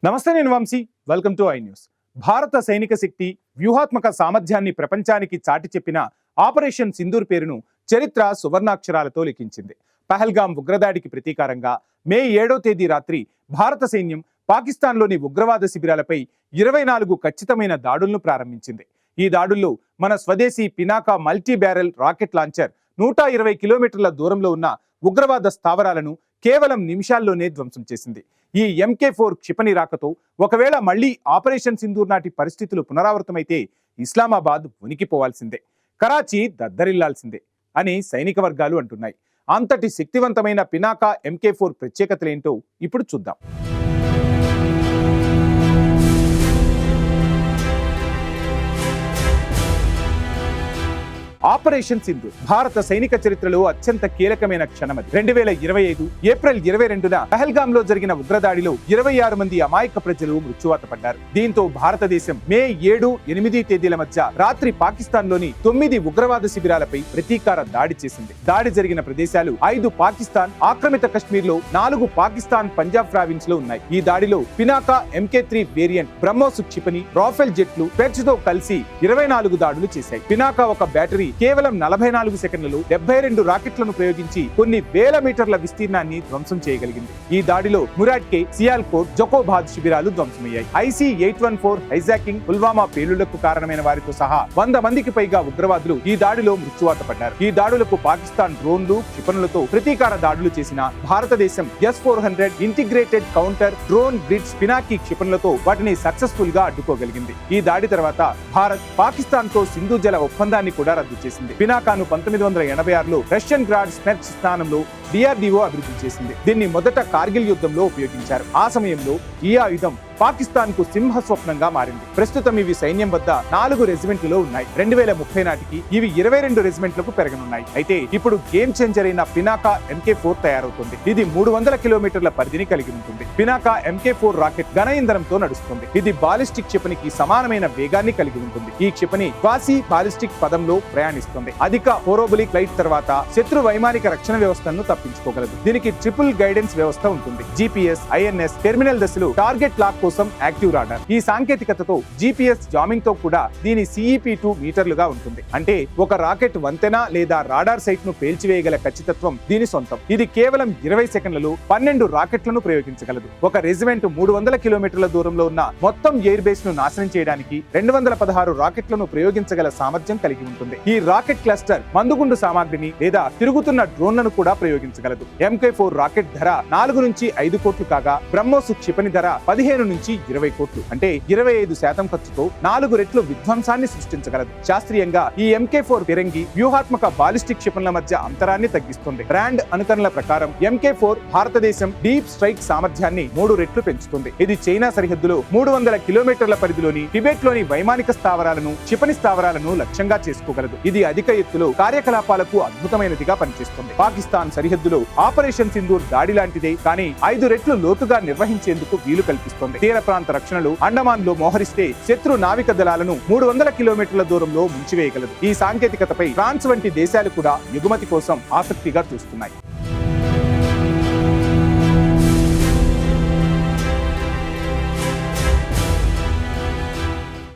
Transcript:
నమస్తే, నేను Vamshi. Welcome to I News. భారత సైనిక శక్తి వ్యూహాత్మక సామర్థ్యాన్ని ప్రపంచానికి చాటి చెప్పిన ఆపరేషన్ సింధూర్ పేరును చరిత్ర సువర్ణాక్షరాలతో లిఖించింది. పహల్గాం ఉగ్రదాడికి ప్రతీకారంగా మే 7వ తేదీ రాత్రి భారత సైన్యం పాకిస్తాన్లోని ఉగ్రవాద శిబిరాలపై 24 ఖచ్చితమైన దాడులను ప్రారంభించింది. ఈ దాడుల్లో మన స్వదేశీ Pinaka multi barrel rocket launcher 120 కిలోమీటర్ల దూరంలో ఉన్న ఉగ్రవాద స్థావరాలను కేవలం నిమిషాల్లోనే ధ్వంసం చేసింది. ఈ MK4 క్షిపణి రాకతో ఒకవేళ మళ్లీ ఆపరేషన్ సింధూర్ నాటి పరిస్థితులు పునరావృతమైతే ఇస్లామాబాద్ ఉనికిపోవాల్సిందే, కరాచీ దద్దరిల్లాల్సిందే అని సైనిక వర్గాలు అంటున్నాయి. అంతటి శక్తివంతమైన పినాకా MK4 ప్రత్యేకతలేంటో ఇప్పుడు చూద్దాం. ఆపరేషన్ సింధూర్ భారత సైనిక చరిత్రలో అత్యంత కీలకమైన క్షణమది. 2025 ఏప్రిల్ 22న పహల్గామ్ లో జరిగిన ఉగ్రదాడిలో 26 మంది అమాయక ప్రజలు మృత్యువాత పడ్డారు. దీంతో భారతదేశం మే 7, 8 తేదీల మధ్య రాత్రి పాకిస్తాన్ లోని 9 ఉగ్రవాద శిబిరాలపై ప్రతీకార దాడి చేసింది. దాడి జరిగిన ప్రదేశాలు 5 పాకిస్తాన్ ఆక్రమిత కశ్మీర్ లో, 4 పాకిస్తాన్ పంజాబ్ ప్రావిన్స్ లో ఉన్నాయి. ఈ దాడిలో పినాకా MK3 వేరియంట్, బ్రహ్మోస్ క్షిపణి, రాఫెల్ జెట్లు పెర్చ్ తో కలిసి 24 దాడులు చేశాయి. పినాకా ఒక బ్యాటరీ కేవలం 44 సెకండ్లలో 72 రాకెట్లను ప్రయోగించి కొన్ని వేల మీటర్ల విస్తీర్ణాన్ని ధ్వంసం చేయగలిగింది. ఈ దాడిలో మురాట్కే, సియాల్కోట్, జకోబాద్ శిబిరాలు ధ్వంసమయ్యాయి. IC-814 హైజాకింగ్, పుల్వామా పేలుళ్లకు కారణమైన వారితో సహా 100 మందికి పైగా ఉగ్రవాదులు ఈ దాడిలో మృత్యువాత పడ్డారు. ఈ దాడులకు పాకిస్తాన్ డ్రోన్లు, క్షిపణులతో ప్రతీకార దాడులు చేసిన భారతదేశం S-400 integrated counter drone grids Pinaka క్షిపణులతో వాటిని సక్సెస్ఫుల్ గా అడ్డుకోగలిగింది. ఈ దాడి తర్వాత భారత్ పాకిస్తాన్ తో సింధు జల ఒప్పందాన్ని కూడా రద్దు చేసింది. పినాకాను 1986లో రష్యన్ గ్రాడ్ స్మెర్చ్ స్థానంలో DRDO అభివృద్ధి చేసింది. దీన్ని మొదట కార్గిల్ యుద్ధంలో ఉపయోగించారు. ఆ సమయంలో ఈ ఆయుధం పాకిస్తాన్ కు సింహ స్వప్నంగా మారింది. ప్రస్తుతం ఇవి సైన్యం వద్ద 4 రెజిమెంట్లలో ఉన్నాయి. 2030 నాటికి ఇవి 22 రెజిమెంట్లకు పెరగనున్నాయి. అయితే ఇప్పుడు గేమ్ చేంజర్ అయిన పినాకా MK4 తయారవుతుంది. ఇది 300 కిలోమీటర్ల పరిధిని కలిగి ఉంటుంది. పినాకా MK4 రాకెట్ ఘన ఇంధనంతో నడుస్తుంది. ఇది బాలిస్టిక్ క్షిపణికి సమానమైన వేగాన్ని కలిగి ఉంటుంది. ఈ క్షిపణి క్వాసీ బాలిస్టిక్ పదంలో ప్రయాణిస్తుంది. అధిక పోరోబలిక్ లైట్ తర్వాత శత్రు వైమానిక రక్షణ వ్యవస్థను తప్పించుకోగలదు. దీనికి ట్రిపుల్ గైడెన్స్ వ్యవస్థ ఉంటుంది. GPS, INS, టెర్మినల్ దశలు, టార్గెట్ లాక్ కోసం యాక్టివ్ రాడార్. ఈ సాంకేతికతతో GPS జామింగ్ తో కూడా దీని CEP-2 మీటర్లుగా ఉంటుంది. అంటే ఒక రాకెట్ వంతెన లేదా రాడార్ సైట్ ను పేల్చివేయగల ఖచ్చితత్వం దీని సొంతం. ఇది కేవలం 20 సెకండ్లలో 12 రాకెట్లను ప్రయోగించగలదు. ఒక రెజిమెంట్ 300 కిలోమీటర్ల దూరంలో ఉన్న మొత్తం ఎయిర్ బేస్ ను నాశనం చేయడానికి 216 రాకెట్లను ప్రయోగించగల సామర్థ్యం కలిగి ఉంటుంది. ఈ రాకెట్ క్లస్టర్ మందుగుండు సామాగ్రిని లేదా తిరుగుతున్న డ్రోన్లను కూడా ప్రయోగించగలదు. MK4 రాకెట్ ధర 4 నుంచి 5 కోట్లు కాగా, బ్రహ్మోస్ క్షిపణి ధర 15 నుంచి 20 కోట్లు, అంటే 25% ఖర్చుతో 4 రెట్లు విధ్వంసాన్ని సృష్టించగలదు. శాస్త్రీయంగా ఈ MK4 ఫిరంగి వ్యూహాత్మక బాలిస్టిక్ క్షిపణుల మధ్య అంతరాన్ని తగ్గిస్తుంది. బ్రాండ్ అనుకరణల ప్రకారం MK4 భారతదేశం డీప్ స్ట్రైక్ సామర్థ్యాన్ని 3 రెట్లు పెంచుతుంది. ఇది చైనా సరిహద్దులో 300 కిలోమీటర్ల పరిధిలోని టిబెట్ లోని వైమానిక స్థావరాలను, క్షిపణి స్థావరాలను లక్ష్యంగా చేసుకోగలదు. ఇది అధిక ఎత్తులో కార్యకలాపాలకు అద్భుతమైనదిగా పనిచేస్తుంది. పాకిస్తాన్ సరిహద్దులో ఆపరేషన్ సింధూర్ దాడి లాంటిదే, కానీ 5 రెట్లు లోతుగా నిర్వహించేందుకు వీలు కల్పిస్తుంది. తీర ప్రాంత రక్షణలు అండమాన్ లో మోహరిస్తే శత్రు నావిక దళాలను 300 కిలోమీటర్ల దూరంలో ముంచివేయగలదు. ఈ సాంకేతికతపై ఫ్రాన్స్ వంటి దేశాలు కూడా ఎగుమతి కోసం ఆసక్తిగా చూస్తున్నాయి.